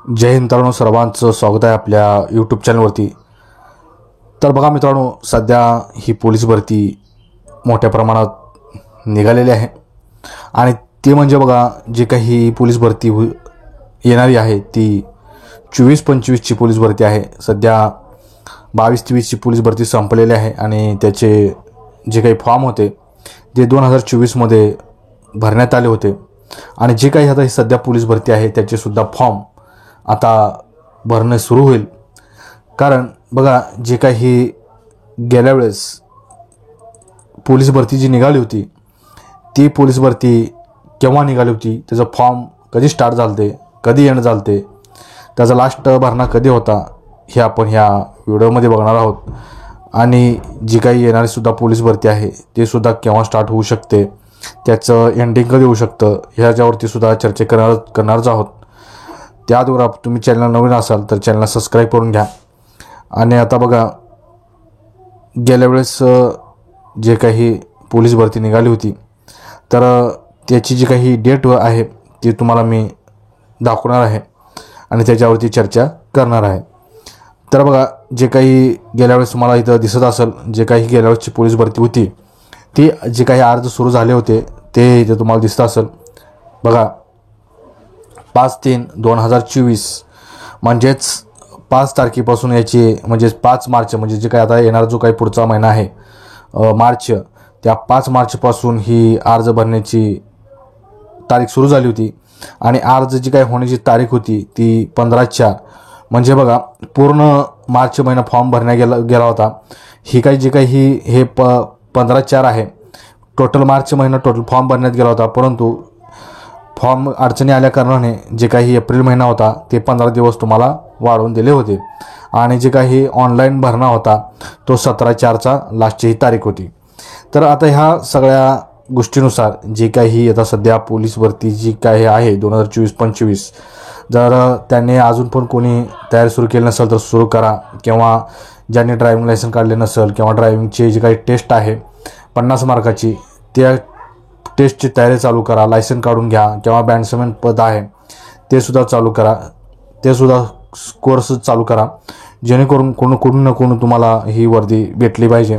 जय हिंद मित्रांनो, सर्वांचं स्वागत आहे आपल्या यूट्यूब चॅनलवरती। तर बघा मित्रांनो, सध्या ही पोलीस भरती मोठ्या प्रमाणात निघालेली आहे आणि ते म्हणजे बघा, जे काही पोलीस भरती येणारी आहे ती 24-25 ची पोलीस भरती आहे। सध्या 22-23 ची पोलीस भरती संपलेली आहे आणि त्याचे जे काही फॉर्म होते ते 2024 मध्ये भरण्यात आले होते आणि जे काही आता ही सध्या पोलीस भरती आहे त्याचे सुद्धा फॉर्म आता भरणे सुरू होईल। कारण बघा, जे काही गेल्या वेळेस पोलीस भरती जी निघाली होती ती पोलीस भरती केव्हा निघाली होती, त्याचा फॉर्म कधी स्टार्ट झालते, कधी एंड झालते, त्याचा लास्ट भरणा कधी होता, हे आपण ह्या व्हिडिओमध्ये बघणार आहोत। आणि जी काही येणारी सुद्धा पोलीस भरती आहे ते सुद्धा केव्हा स्टार्ट होऊ शकते, त्याचं एंडिंग कधी होऊ शकतं, ह्याच्यावरती सुद्धा चर्चा करणारच आहोत। त्याद्वारे तुम्ही चॅनलला नवीन असाल तर चॅनलला सबस्क्राईब करून घ्या। आणि आता बघा, गेल्या वेळेस जे काही पोलीस भरती निघाली होती तर त्याची जी काही डेट आहे ती तुम्हाला मी दाखवणार आहे आणि त्याच्यावरती चर्चा करणार आहे। तर बघा, जे काही गेल्या वेळेस तुम्हाला इथं दिसत असेल, जे काही गेल्या वेळेसची पोलीस भरती होती ती जे काही अर्ज सुरू झाले होते ते इथे तुम्हाला दिसत असेल। बघा, 5/3/2024 म्हणजेच 5 तारखेपासून याची म्हणजेच 5 मार्च म्हणजे जे काही आता येणारा जो काही पुढचा महिना आहे मार्च, त्या 5 मार्चपासून ही अर्ज भरण्याची तारीख सुरू झाली होती आणि अर्ज जी काही होण्याची तारीख होती ती 15/4 म्हणजे बघा, पूर्ण मार्च महिना फॉर्म भरण्या गेला होता। ही काही जे काही हे 15/4 आहे, टोटल मार्च महिना टोटल फॉर्म भरण्यात गेला होता, परंतु फॉर्म अडचणी आल्या कारणाने जे काही एप्रिल महिना होता ते 15 दिवस तुम्हाला वाढवून दिले होते आणि जे काही ऑनलाईन भरणा होता तो 17/4 लास्टची ही तारीख होती। तर आता ह्या सगळ्या गोष्टीनुसार जे काही आता सध्या पोलीस भरती जी काही आहे 2024-25, जर त्यांनी अजून पण कोणी तयारी सुरू केली नसेल तर सुरू करा, किंवा ज्यांनी ड्रायव्हिंग लायसन्स काढले नसेल किंवा ड्रायव्हिंगची जी काही टेस्ट आहे 50 मार्काची, त्या टेस्टची तयारी चालू करा, लायसन्स काढून घ्या, किंवा बँड्समॅन पद आहे ते सुद्धा चालू करा, ते सुद्धा कोर्स चालू करा, जेणेकरून कोण ना कोण तुम्हाला ही वर्दी भेटली पाहिजे।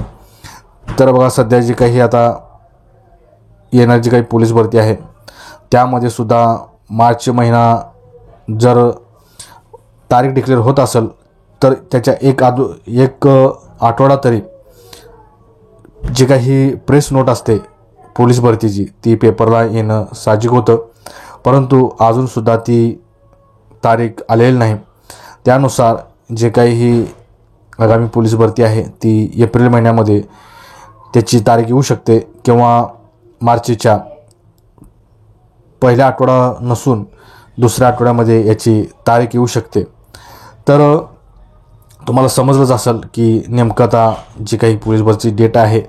तर बघा, सध्या जी काही आता येणारी जी काही पोलीस भरती आहे त्यामध्ये सुद्धा मार्च महिना जर तारीख डिक्लेअर होत असेल तर त्याच्या एक आठवडा तरी जी काही प्रेस नोट असते पोलीस भरतीची ती पेपरला येणं साहजिक होतं, परंतु अजूनसुद्धा ती तारीख आलेली नाही। त्यानुसार जे काही ही आगामी पोलीस भरती आहे ती एप्रिल महिन्यामध्ये त्याची तारीख येऊ शकते किंवा मार्चच्या पहिल्या आठवडा नसून दुसऱ्या आठवड्यामध्ये याची तारीख येऊ शकते। तर तुम्हाला समजलंच असेल की नेमकं आता जी काही पोलीस भरतीची डेट आहे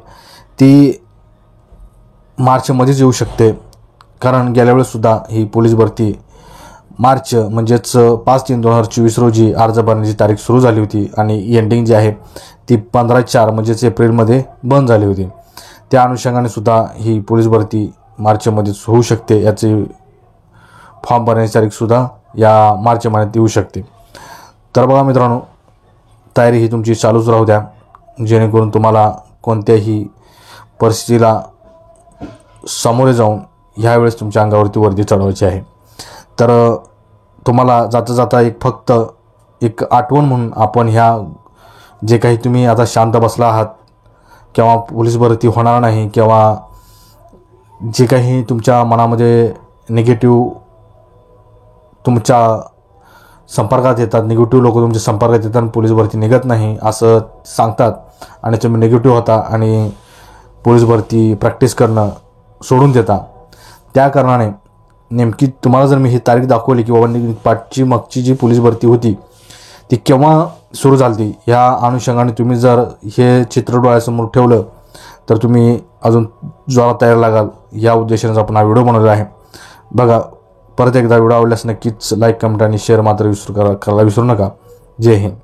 ती मार्चमध्येच येऊ शकते, कारण गेल्या वेळेससुद्धा ही पोलीस भरती मार्च म्हणजेच 5/3/2024 रोजी अर्ज भरण्याची तारीख सुरू झाली होती आणि एंडिंग जी आहे ती 15/4 म्हणजेच एप्रिलमध्ये बंद झाली होती। त्या अनुषंगाने सुद्धा ही पोलीस भरती मार्चमध्येच होऊ शकते, याची फॉर्म भरण्याची तारीखसुद्धा या मार्च महिन्यात येऊ शकते। तर बघा मित्रांनो, तयारी ही तुमची चालूच राहू द्या, जेणेकरून तुम्हाला कोणत्याही परिस्थितीला सामोरे जाऊन ह्यावेळेस तुमच्या अंगावरती वर्दी चढवायची आहे। तर तुम्हाला जाता जाता फक्त एक आठवण म्हणून आपण ह्या जे काही तुम्ही आता शांत बसला आहात किंवा पोलीस भरती होणार नाही, किंवा जे काही तुमच्या मनामध्ये निगेटिव्ह तुमच्या संपर्कात येतात, निगेटिव्ह लोक तुमच्या संपर्कात येतात, पोलीस भरती निघत नाही असं सांगतात आणि तुम्ही निगेटिव्ह होता आणि पोलीस भरती प्रॅक्टिस करणं सोडून देता, त्या कारणाने नेमकी तुम्हाला जर मी ही तारीख दाखवली की बाबा मागची जी पोलीस भरती होती ती केव्हा सुरू झाली, ह्या अनुषंगाने तुम्ही जर हे चित्र डोळ्यासमोर ठेवलं तर तुम्ही अजून जोरात तयार लागाल। या उद्देशाने आपण हा व्हिडिओ बनवला आहे। बघा, परत एकदा व्हिडिओ आवडल्यास नक्कीच लाईक, कमेंट आणि शेअर मात्र करायला विसरू नका। जय हिंद।